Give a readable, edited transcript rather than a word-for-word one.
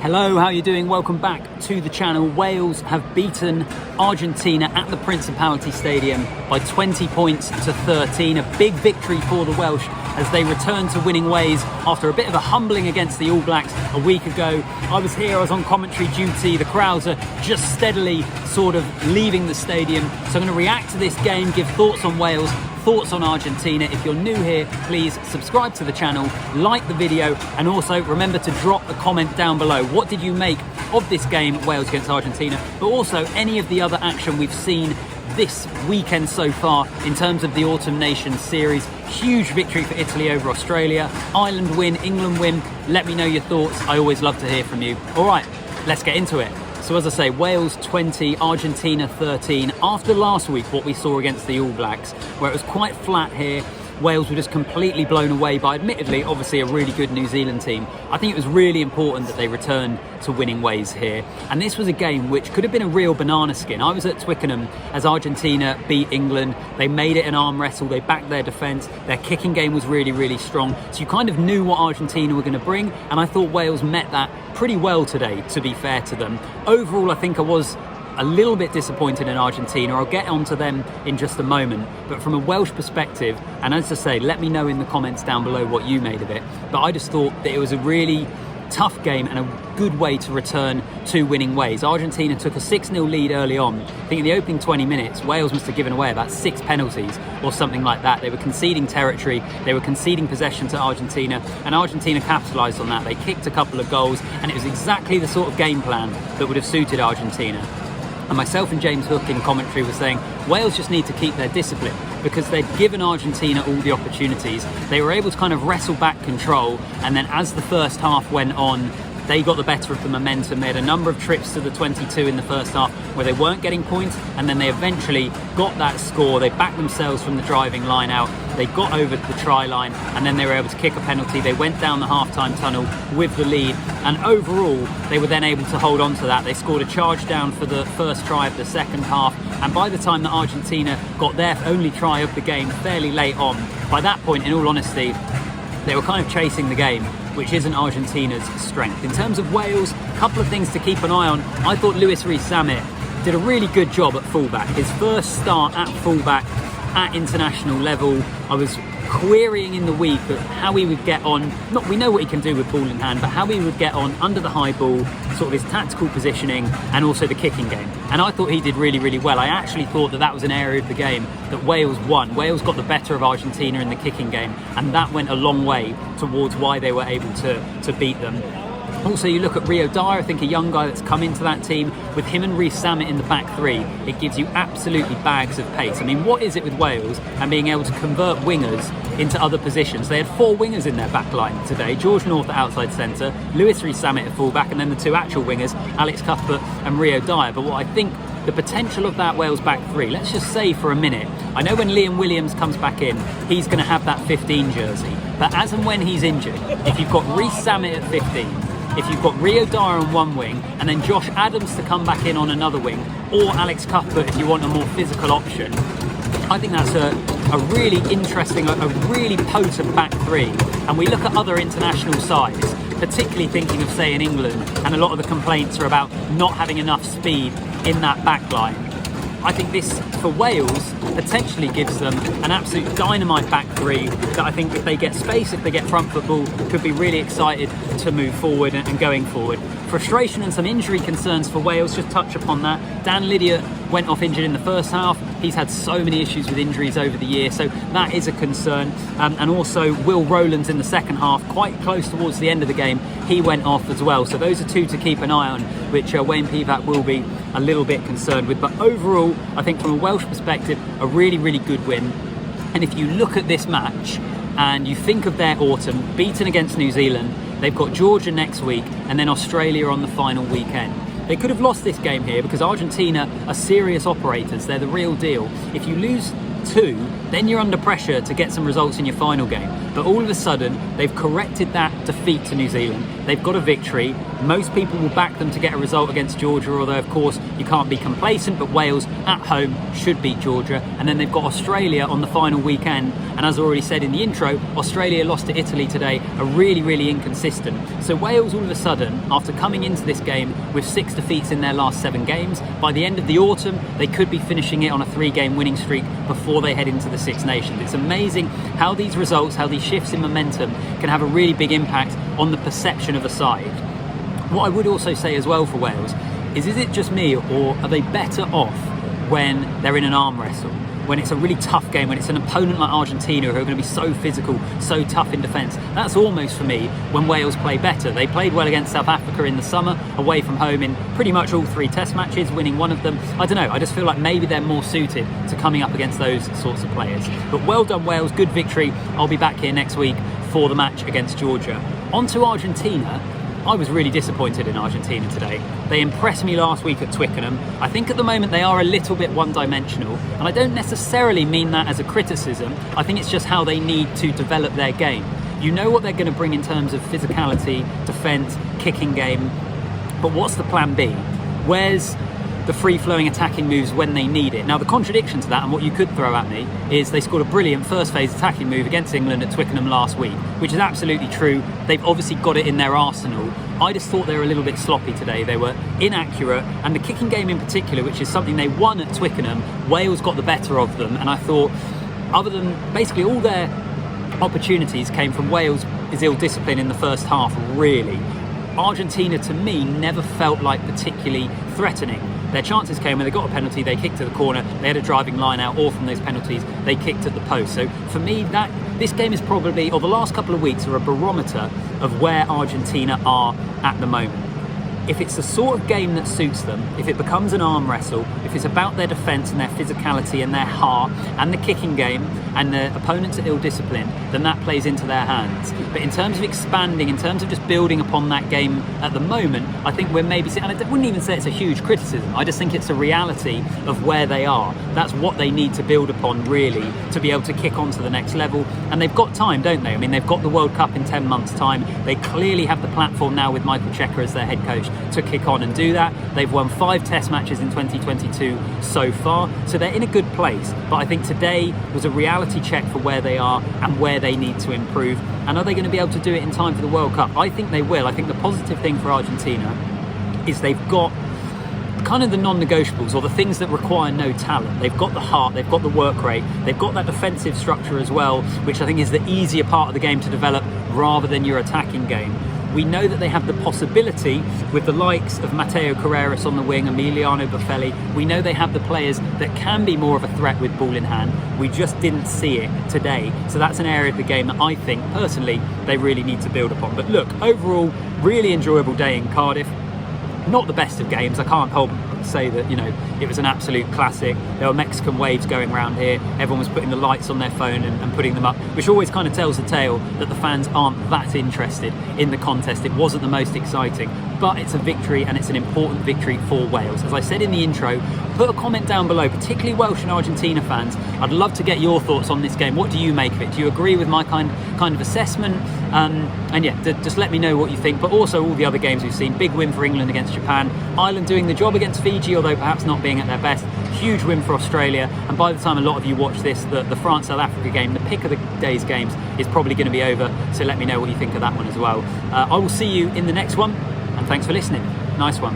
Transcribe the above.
Hello, how are you doing? Welcome back to the channel. Wales have beaten Argentina at the Principality Stadium by 20 points to 13. A big victory for the Welsh as they return to winning ways after a bit of a humbling against the All Blacks a week ago. I was on commentary duty. The crowds are just steadily sort of leaving the stadium. So I'm going to react to this game, give thoughts on Wales, thoughts on Argentina. If you're new here, please subscribe to the channel, like the video, and also remember to drop a comment down below. What did you make of this game, Wales against Argentina, but also any of the other action we've seen this weekend so far in terms of the Autumn Nations series? Huge victory for Italy over Australia, Ireland win, England win. Let me know your thoughts. I always love to hear from you. All right, let's get into it. So as I say, Wales 20, Argentina 13. After last week, what we saw against the All Blacks, where it was quite flat here, Wales were just completely blown away by, admittedly, obviously a really good New Zealand team. I think it was really important that they returned to winning ways here. And this was a game which could have been a real banana skin. I was at Twickenham as Argentina beat England. They made it an arm wrestle. They backed their defence. Their kicking game was really, really strong. So you kind of knew what Argentina were going to bring. And I thought Wales met that pretty well today, to be fair to them. Overall, I think I was a little bit disappointed in Argentina. I'll get onto them in just a moment. But from a Welsh perspective, and as I say, let me know in the comments down below what you made of it. But I just thought that it was a really tough game and a good way to return to winning ways. Argentina took a 6-0 lead early on. I think in the opening 20 minutes, Wales must have given away about 6 penalties or something like that. They were conceding territory, they were conceding possession to Argentina, and Argentina capitalised on that. They kicked a couple of goals, and it was exactly the sort of game plan that would have suited Argentina. And myself and James Hook in commentary were saying Wales just need to keep their discipline because they'd given Argentina all the opportunities. They were able to kind of wrestle back control, and then as the first half went on, they got the better of the momentum. They had a number of trips to the 22 in the first half where they weren't getting points, and then they eventually got that score. They backed themselves from the driving line out. They got over the try line, and then they were able to kick a penalty. They went down the half-time tunnel with the lead, and overall, they were then able to hold on to that. They scored a charge down for the first try of the second half, and by the time that Argentina got their only try of the game fairly late on, by that point, in all honesty, they were kind of chasing the game, which isn't Argentina's strength. In terms of Wales, a couple of things to keep an eye on. I thought Lewis Rees-Zammit did a really good job at fullback. His first start at fullback at international level, I was querying in the week of how he would get on. Not, we know what he can do with ball in hand, but how he would get on under the high ball, sort of his tactical positioning, and also the kicking game. And I thought he did really, really well. I actually thought that that was an area of the game that Wales won. Wales got the better of Argentina in the kicking game, and that went a long way towards why they were able to beat them. Also, you look at Rio Dyer, I think a young guy that's come into that team. With him and Rees-Zammit in the back three, it gives you absolutely bags of pace. I mean, what is it with Wales and being able to convert wingers into other positions? They had 4 wingers in their back line today. George North at outside centre, Lewis Rees-Zammit at fullback, and then the 2 actual wingers, Alex Cuthbert and Rio Dyer. But what I think the potential of that Wales back three, let's just say for a minute, I know when Liam Williams comes back in, he's going to have that 15 jersey. But as and when he's injured, if you've got Rees-Zammit at 15, if you've got Rio Dyer on one wing and then Josh Adams to come back in on another wing, or Alex Cuthbert if you want a more physical option, I think that's a really interesting, a really potent back three. And we look at other international sides, particularly thinking of, say, in England, and a lot of the complaints are about not having enough speed in that back line. I think this, for Wales, potentially gives them an absolute dynamite back three that I think if they get space, if they get front football, could be really excited to move forward and going forward. Frustration and some injury concerns for Wales, just touch upon that. Dan Lydiate went off injured in the first half. He's had so many issues with injuries over the year, so that is a concern. And also Will Rowlands in the second half, quite close towards the end of the game, he went off as well. So those are 2 to keep an eye on, which Wayne Pivac will be a little bit concerned with. But overall, I think from a Welsh perspective, a really, really good win. And if you look at this match and you think of their autumn, beaten against New Zealand, they've got Georgia next week and then Australia on the final weekend. They could have lost this game here because Argentina are serious operators. They're the real deal. If you lose 2, then you're under pressure to get some results in your final game. But all of a sudden, they've corrected that defeat to New Zealand. They've got a victory. Most people will back them to get a result against Georgia, although of course you can't be complacent, but Wales at home should beat Georgia. And then they've got Australia on the final weekend. And as I already said in the intro, Australia lost to Italy today, are really inconsistent. So Wales all of a sudden, after coming into this game with 6 defeats in their last 7 games, by the end of the autumn, they could be finishing it on a 3-game winning streak before they head into the Six Nations. It's amazing how these results, how these shifts in momentum can have a really big impact on the perception of a side. What I would also say as well for Wales is it just me, or are they better off when they're in an arm wrestle? When it's a really tough game, when it's an opponent like Argentina who are going to be so physical, so tough in defence. That's almost, for me, when Wales play better. They played well against South Africa in the summer, away from home in pretty much all 3 test matches, winning one of them. I don't know, I just feel like maybe they're more suited to coming up against those sorts of players. But well done Wales, good victory. I'll be back here next week for the match against Georgia. On to Argentina. I was really disappointed in Argentina today. They impressed me last week at Twickenham. I think at the moment they are a little bit one-dimensional, and I don't necessarily mean that as a criticism. I think it's just how they need to develop their game. You know what they're going to bring in terms of physicality, defence, kicking game, but what's the plan B? Where's the free-flowing attacking moves when they need it? Now, the contradiction to that, and what you could throw at me, is they scored a brilliant first phase attacking move against England at Twickenham last week, which is absolutely true. They've obviously got it in their arsenal. I just thought they were a little bit sloppy today. They were inaccurate, and the kicking game in particular, which is something they won at Twickenham, Wales got the better of them, and I thought, other than basically all their opportunities came from Wales' ill-discipline in the first half, really. Argentina, to me, never felt like particularly threatening. Their chances came when they got a penalty, they kicked to the corner, they had a driving line out, or from those penalties, they kicked at the post. So for me, this game is probably, or the last couple of weeks, are a barometer of where Argentina are at the moment. If it's the sort of game that suits them, if it becomes an arm wrestle, if it's about their defence and their physicality and their heart and the kicking game and the opponents are ill-disciplined, then that plays into their hands. But in terms of expanding, in terms of just building upon that game at the moment, I think we're maybe, and I wouldn't even say it's a huge criticism, I just think it's a reality of where they are. That's what they need to build upon, really, to be able to kick on to the next level. And they've got time, don't they? I mean, they've got the World Cup in 10 months' time. They clearly have the platform now with Michael Cheika as their head coach to kick on and do that. They've won 5 test matches in 2022 so far, so they're in a good place. But I think today was a reality check for where they are and where they need to improve. And are they going to be able to do it in time for the World Cup? I think they will. I think the positive thing for Argentina is they've got kind of the non-negotiables, or the things that require no talent. They've got the heart, they've got the work rate, they've got that defensive structure as well, which I think is the easier part of the game to develop rather than your attacking game. We know that they have the possibility with the likes of Mateo Carreras on the wing, Emiliano Buffelli. We know they have the players that can be more of a threat with ball in hand. We just didn't see it today. So that's an area of the game that I think, personally, they really need to build upon. But look, overall, really enjoyable day in Cardiff. Not the best of games. I can't say that, it was an absolute classic. There were Mexican waves going around here. Everyone was putting the lights on their phone and putting them up, which always kind of tells the tale that the fans aren't that interested in the contest. It wasn't the most exciting, but it's a victory, and it's an important victory for Wales. As I said in the intro, put a comment down below, particularly Welsh and Argentina fans. I'd love to get your thoughts on this game. What do you make of it? Do you agree with my kind of assessment? And yeah, just let me know what you think. But also all the other games we've seen. Big win for England against Japan. Ireland doing the job against Fiji, although perhaps not being at their best. Huge win for Australia. And by the time a lot of you watch this, the France-South Africa game, the pick of the day's games, is probably going to be over. So let me know what you think of that one as well. I will see you in the next one. And thanks for listening. Nice one.